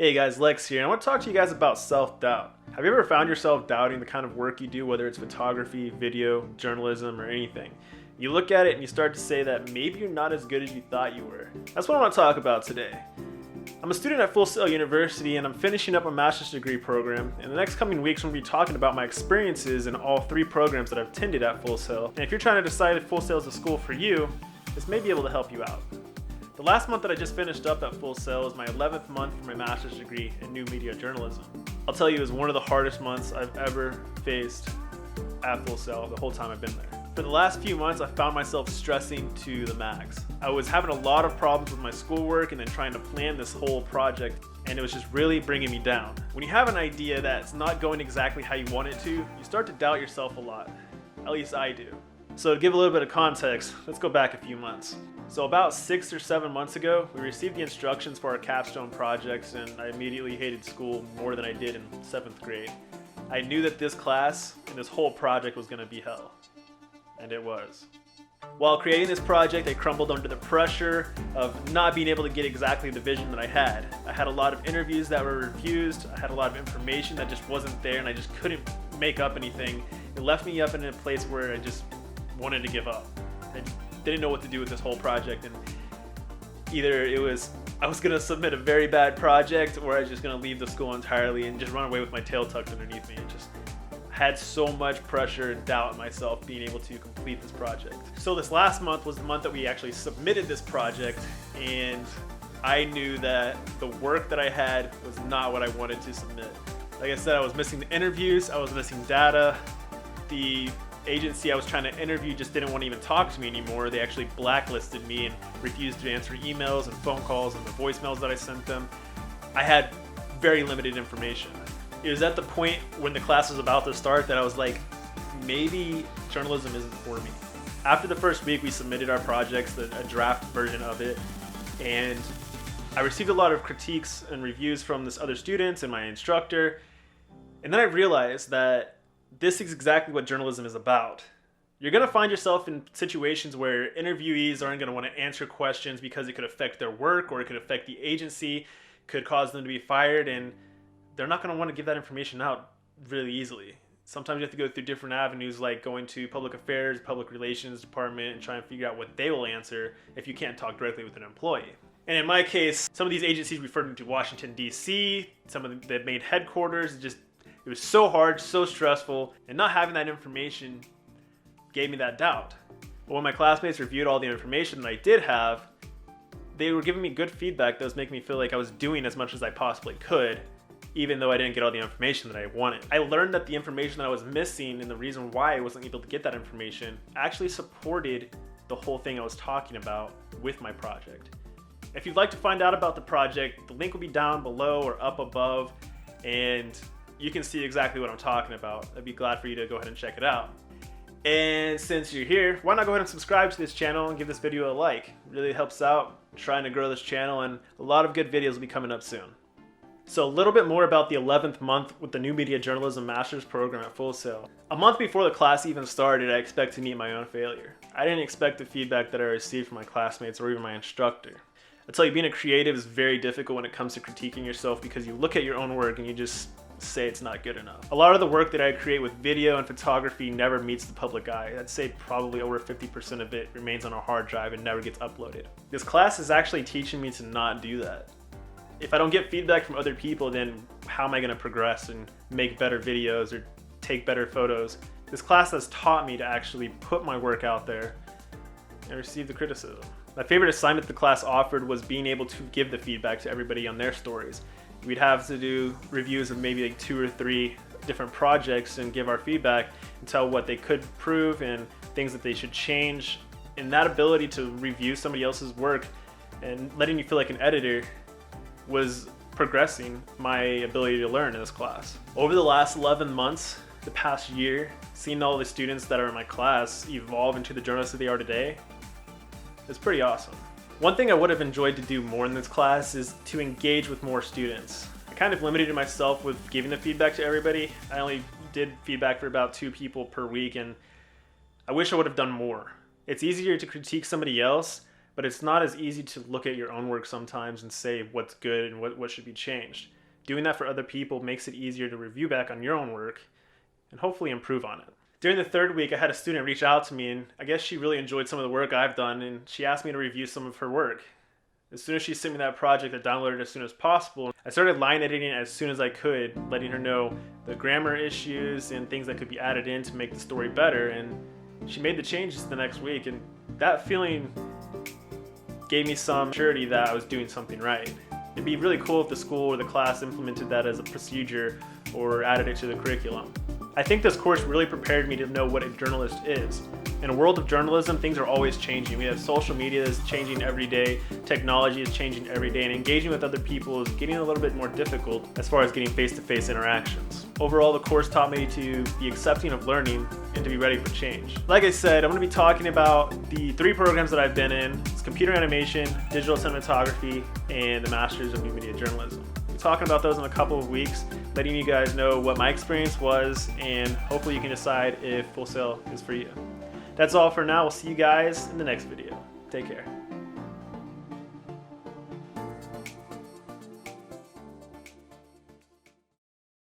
Hey guys, Lex here, and I want to talk to you guys about self-doubt. Have you ever found yourself doubting the kind of work you do, whether it's photography, video, journalism, or anything? You look at it and you start to say that maybe you're not as good as you thought you were. That's what I want to talk about today. I'm a student at Full Sail University and I'm finishing up a master's degree program. In the next coming weeks, I'm going to be talking about my experiences in all three programs that I've attended at Full Sail. And if you're trying to decide if Full Sail is a school for you, this may be able to help you out. The last month that I just finished up at Full Sail is my 11th month for my master's degree in new media journalism. I'll tell you, it was one of the hardest months I've ever faced at Full Sail the whole time I've been there. For the last few months, I found myself stressing to the max. I was having a lot of problems with my schoolwork and then trying to plan this whole project, and it was just really bringing me down. When you have an idea that's not going exactly how you want it to, you start to doubt yourself a lot. At least I do. So to give a little bit of context, let's go back a few months. So about 6 or 7 months ago, we received the instructions for our capstone projects, and I immediately hated school more than I did in 7th grade. I knew that this class and this whole project was going to be hell. And it was. While creating this project, I crumbled under the pressure of not being able to get exactly the vision that I had. I had a lot of interviews that were refused. I had a lot of information that just wasn't there, and I just couldn't make up anything. It left me up in a place where I just wanted to give up. I didn't know what to do with this whole project, and either I was going to submit a very bad project, or I was just going to leave the school entirely and just run away with my tail tucked underneath me. It just had so much pressure and doubt in myself being able to complete this project. So this last month was the month that we actually submitted this project, and I knew that the work that I had was not what I wanted to submit. Like I said, I was missing the interviews, I was missing data. The agency I was trying to interview just didn't want to even talk to me anymore. They actually blacklisted me and refused to answer emails and phone calls and the voicemails that I sent them. I had very limited information. It was at the point when the class was about to start that I was like, maybe journalism isn't for me. After the first week, we submitted our projects, a draft version of it, and I received a lot of critiques and reviews from this other students and my instructor. And then I realized that this is exactly what journalism is about. You're going to find yourself in situations where interviewees aren't going to want to answer questions because it could affect their work, or it could affect the agency, could cause them to be fired, and they're not going to want to give that information out really easily. Sometimes you have to go through different avenues, like going to public affairs, public relations department, and try and figure out what they will answer if you can't talk directly with an employee. And in my case, some of these agencies referred me to Washington, D.C., some of the main headquarters. It was so hard, so stressful, and not having that information gave me that doubt. But when my classmates reviewed all the information that I did have, they were giving me good feedback that was making me feel like I was doing as much as I possibly could, even though I didn't get all the information that I wanted. I learned that the information that I was missing and the reason why I wasn't able to get that information actually supported the whole thing I was talking about with my project. If you'd like to find out about the project, the link will be down below or up above, and you can see exactly what I'm talking about. I'd be glad for you to go ahead and check it out. And since you're here, why not go ahead and subscribe to this channel and give this video a like? It really helps out trying to grow this channel, and a lot of good videos will be coming up soon. So a little bit more about the 11th month with the New Media Journalism Master's program at Full Sail. A month before the class even started, I expected to meet my own failure. I didn't expect the feedback that I received from my classmates or even my instructor. I tell you, being a creative is very difficult when it comes to critiquing yourself, because you look at your own work and you just say it's not good enough. A lot of the work that I create with video and photography never meets the public eye. I'd say probably over 50% of it remains on a hard drive and never gets uploaded. This class is actually teaching me to not do that. If I don't get feedback from other people, then how am I going to progress and make better videos or take better photos? This class has taught me to actually put my work out there and receive the criticism. My favorite assignment the class offered was being able to give the feedback to everybody on their stories. We'd have to do reviews of maybe like 2 or 3 different projects and give our feedback and tell what they could improve and things that they should change. And that ability to review somebody else's work and letting you feel like an editor was progressing my ability to learn in this class. Over the last 11 months, the past year, seeing all the students that are in my class evolve into the journalists that they are today, it's pretty awesome. One thing I would have enjoyed to do more in this class is to engage with more students. I kind of limited myself with giving the feedback to everybody. I only did feedback for about 2 people per week, and I wish I would have done more. It's easier to critique somebody else, but it's not as easy to look at your own work sometimes and say what's good and what should be changed. Doing that for other people makes it easier to review back on your own work and hopefully improve on it. During the third week, I had a student reach out to me, and I guess she really enjoyed some of the work I've done, and she asked me to review some of her work. As soon as she sent me that project, I downloaded it as soon as possible. I started line editing as soon as I could, letting her know the grammar issues and things that could be added in to make the story better, and she made the changes the next week, and that feeling gave me some surety that I was doing something right. It'd be really cool if the school or the class implemented that as a procedure or added it to the curriculum. I think this course really prepared me to know what a journalist is. In a world of journalism, things are always changing. We have social media that's changing every day, technology is changing every day, and engaging with other people is getting a little bit more difficult as far as getting face-to-face interactions. Overall, the course taught me to be accepting of learning and to be ready for change. Like I said, I'm going to be talking about the 3 programs that I've been in. It's computer animation, digital cinematography, and the Masters of New Media Journalism. We'll be talking about those in a couple of weeks, letting you guys know what my experience was, and hopefully you can decide if Full Sail is for you. That's all for now. We'll see you guys in the next video. Take care.